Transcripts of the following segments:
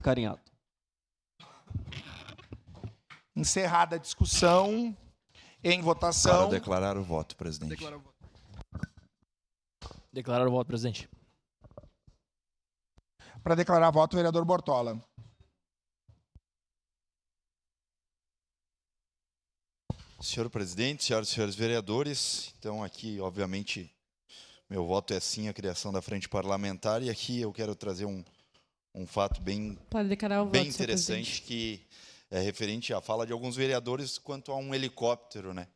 Carinhato. Encerrada a discussão, em votação. Para declarar o voto, presidente. Declarar o voto, presidente. Para declarar voto, o vereador Bortola. Senhor presidente, senhoras e senhores vereadores, então aqui, obviamente, meu voto é sim a criação da frente parlamentar, e aqui eu quero trazer um fato bem, Pode declarar o voto, bem senhor interessante, presidente. que é referente à fala de alguns vereadores quanto a um helicóptero, né?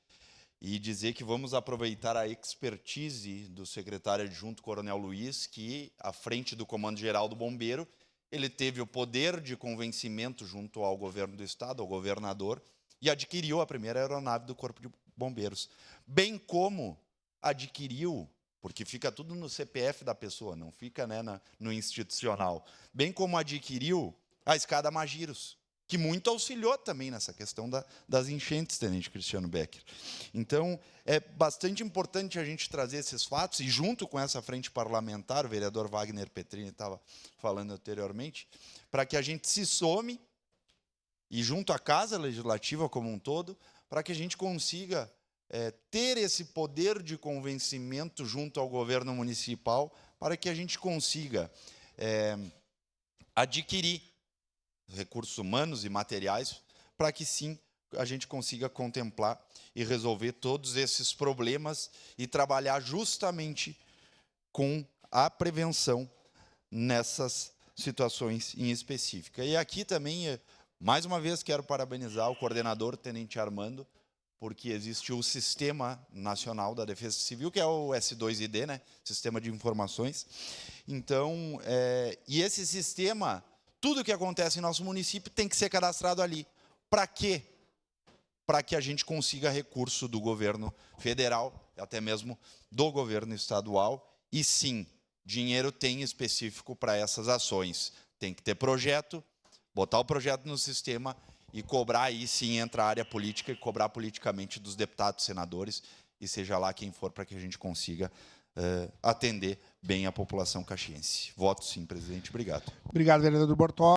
E dizer que vamos aproveitar a expertise do secretário adjunto Coronel Luiz, que, à frente do Comando Geral do Bombeiro, ele teve o poder de convencimento junto ao governo do Estado, ao governador, e adquiriu a primeira aeronave do Corpo de Bombeiros. Bem como adquiriu, porque fica tudo no CPF da pessoa, não fica, né, no institucional, bem como adquiriu a escada Magiros, que muito auxiliou também nessa questão das enchentes, tenente Cristiano Becker. Então, é bastante importante a gente trazer esses fatos, e junto com essa frente parlamentar, o vereador Wagner Petrini estava falando anteriormente, para que a gente se some, e junto à Casa Legislativa como um todo, para que a gente consiga ter esse poder de convencimento junto ao governo municipal, para que a gente consiga adquirir recursos humanos e materiais, para que sim a gente consiga contemplar e resolver todos esses problemas e trabalhar justamente com a prevenção nessas situações em específica. E aqui também, mais uma vez, quero parabenizar o coordenador, Tenente Armando, porque existe o Sistema Nacional da Defesa Civil, que é o S2ID, né? Sistema de Informações. Então, e esse sistema, tudo que acontece em nosso município tem que ser cadastrado ali. Para quê? Para que a gente consiga recurso do governo federal, até mesmo do governo estadual, e sim, dinheiro tem específico para essas ações. Tem que ter projeto, botar o projeto no sistema e cobrar, aí sim entra a área política, e cobrar politicamente dos deputados, senadores, e seja lá quem for, para que a gente consiga atender bem a população caxiense. Voto sim, presidente. Obrigado. Obrigado, vereador Bortola.